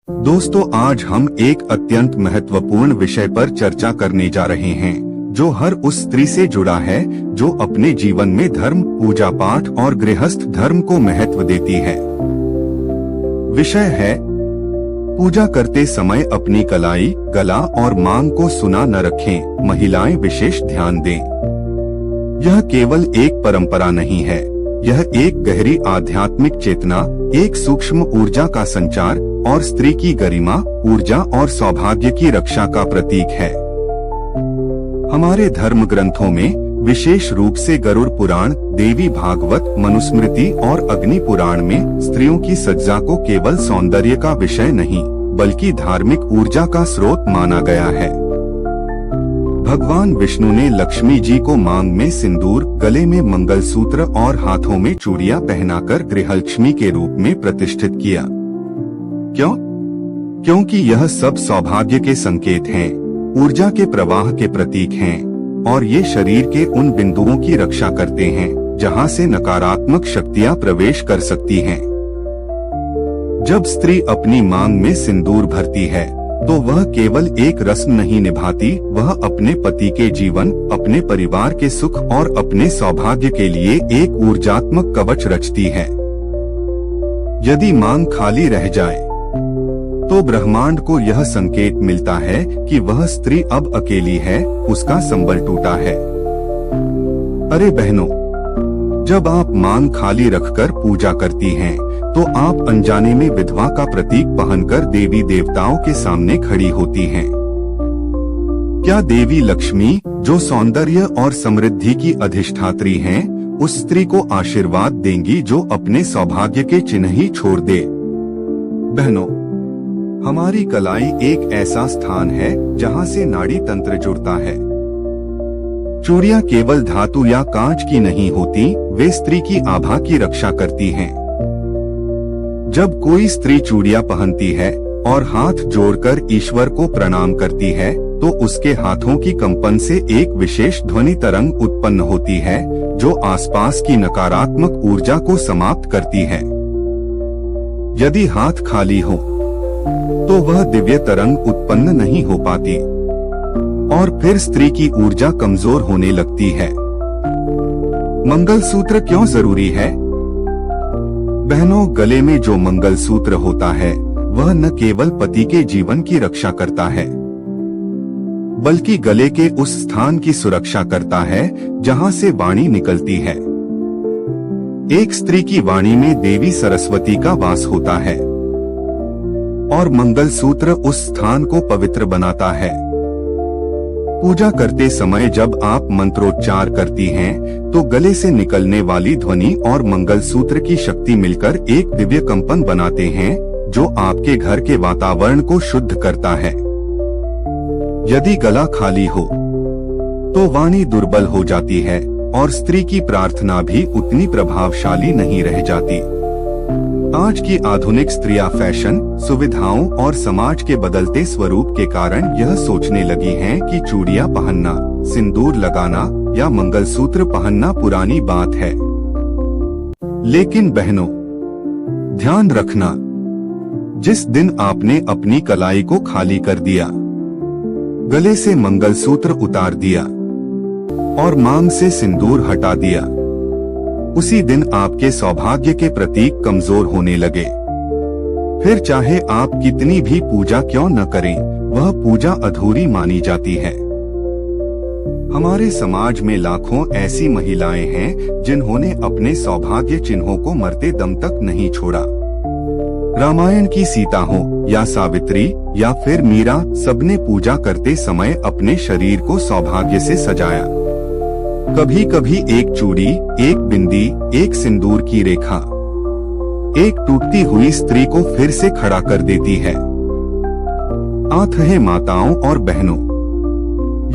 दोस्तों, आज हम एक अत्यंत महत्वपूर्ण विषय पर चर्चा करने जा रहे हैं जो हर उस स्त्री से जुड़ा है जो अपने जीवन में धर्म, पूजा पाठ और गृहस्थ धर्म को महत्व देती है। विषय है, पूजा करते समय अपनी कलाई, गला और मांग को सुना न रखें, महिलाएं विशेष ध्यान दें। यह केवल एक परंपरा नहीं है, यह एक गहरी आध्यात्मिक चेतना, एक सूक्ष्म ऊर्जा का संचार और स्त्री की गरिमा, ऊर्जा और सौभाग्य की रक्षा का प्रतीक है। हमारे धर्म ग्रंथों में, विशेष रूप से गरुड़ पुराण, देवी भागवत, मनुस्मृति और अग्नि पुराण में स्त्रियों की सज्जा को केवल सौंदर्य का विषय नहीं, बल्कि धार्मिक ऊर्जा का स्रोत माना गया है। भगवान विष्णु ने लक्ष्मी जी को मांग में सिंदूर, गले में मंगलसूत्र और हाथों में चूड़ियां पहनाकर गृहलक्ष्मी के रूप में प्रतिष्ठित किया। क्यों? क्योंकि यह सब सौभाग्य के संकेत हैं, ऊर्जा के प्रवाह के प्रतीक हैं और ये शरीर के उन बिंदुओं की रक्षा करते हैं जहां से नकारात्मक शक्तियां प्रवेश कर सकती हैं। जब स्त्री अपनी मांग में सिंदूर भरती है तो वह केवल एक रस्म नहीं निभाती, वह अपने पति के जीवन, अपने परिवार के सुख और अपने सौभाग्य के लिए एक ऊर्जात्मक कवच रचती है। यदि मांग खाली रह जाए तो ब्रह्मांड को यह संकेत मिलता है कि वह स्त्री अब अकेली है, उसका संबल टूटा है। अरे बहनों, जब आप मांग खाली रखकर पूजा करती हैं, तो आप अनजाने में विधवा का प्रतीक पहनकर देवी देवताओं के सामने खड़ी होती हैं। क्या देवी लक्ष्मी, जो सौंदर्य और समृद्धि की अधिष्ठात्री हैं, उस स्त्री को आशीर्वाद देंगी जो अपने सौभाग्य के चिन्ह ही छोड़ दे? बहनों, हमारी कलाई एक ऐसा स्थान है जहां से नाड़ी तंत्र जुड़ता है। चूड़ियां केवल धातु या कांच की नहीं होती, वे स्त्री की आभा की रक्षा करती हैं। जब कोई स्त्री चूड़ियां पहनती है और हाथ जोड़कर ईश्वर को प्रणाम करती है, तो उसके हाथों की कंपन से एक विशेष ध्वनि तरंग उत्पन्न होती है जो आसपास की नकारात्मक ऊर्जा को समाप्त करती है। यदि हाथ खाली हो तो वह दिव्य तरंग उत्पन्न नहीं हो पाती और फिर स्त्री की ऊर्जा कमजोर होने लगती है। मंगलसूत्र क्यों जरूरी है? बहनों, गले में जो मंगलसूत्र होता है वह न केवल पति के जीवन की रक्षा करता है, बल्कि गले के उस स्थान की सुरक्षा करता है जहां से वाणी निकलती है। एक स्त्री की वाणी में देवी सरस्वती का वास होता है और मंगलसूत्र उस स्थान को पवित्र बनाता है। पूजा करते समय जब आप मंत्रोच्चार करती हैं, तो गले से निकलने वाली ध्वनि और मंगलसूत्र की शक्ति मिलकर एक दिव्य कंपन बनाते हैं जो आपके घर के वातावरण को शुद्ध करता है। यदि गला खाली हो तो वाणी दुर्बल हो जाती है और स्त्री की प्रार्थना भी उतनी प्रभावशाली नहीं रह जाती। आज की आधुनिक स्त्रियां फैशन, सुविधाओं और समाज के बदलते स्वरूप के कारण यह सोचने लगी हैं कि चूड़ियां पहनना, सिंदूर लगाना या मंगलसूत्र पहनना पुरानी बात है। लेकिन बहनों, ध्यान रखना, जिस दिन आपने अपनी कलाई को खाली कर दिया, गले से मंगलसूत्र उतार दिया और मांग से सिंदूर हटा दिया, उसी दिन आपके सौभाग्य के प्रतीक कमजोर होने लगे। फिर चाहे आप कितनी भी पूजा क्यों न करें, वह पूजा अधूरी मानी जाती है। हमारे समाज में लाखों ऐसी महिलाएं हैं जिन्होंने अपने सौभाग्य चिन्हों को मरते दम तक नहीं छोड़ा। रामायण की सीता हो या सावित्री या फिर मीरा, सबने पूजा करते समय अपने शरीर को सौभाग्य से सजाया। कभी कभी एक चूड़ी, एक बिंदी, एक सिंदूर की रेखा एक टूटती हुई स्त्री को फिर से खड़ा कर देती है। आत्हे माताओं और बहनों,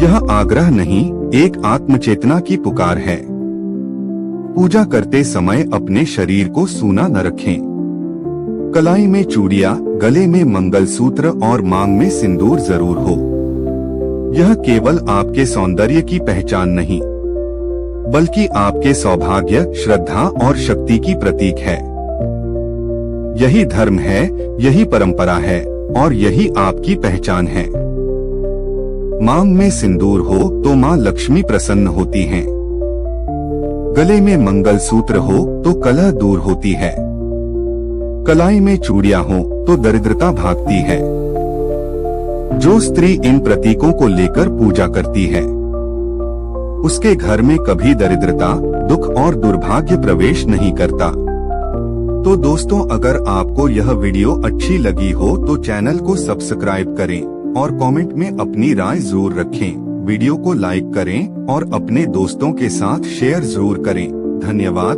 यह आग्रह नहीं, एक आत्मचेतना की पुकार है। पूजा करते समय अपने शरीर को सूना न रखें। कलाई में चूड़ियां, गले में मंगलसूत्र और मांग में सिंदूर जरूर हो। यह केवल आपके सौंदर्य की पहचान नहीं, बल्कि आपके सौभाग्य, श्रद्धा और शक्ति की प्रतीक है। यही धर्म है, यही परंपरा है और यही आपकी पहचान है। मांग में सिंदूर हो तो माँ लक्ष्मी प्रसन्न होती हैं। गले में मंगलसूत्र हो तो कलह दूर होती है। कलाई में चूड़ियां हो तो दरिद्रता भागती है। जो स्त्री इन प्रतीकों को लेकर पूजा करती है, उसके घर में कभी दरिद्रता, दुख और दुर्भाग्य प्रवेश नहीं करता। तो दोस्तों, अगर आपको यह वीडियो अच्छी लगी हो तो चैनल को सब्सक्राइब करें और कमेंट में अपनी राय जरूर रखें। वीडियो को लाइक करें और अपने दोस्तों के साथ शेयर जरूर करें। धन्यवाद।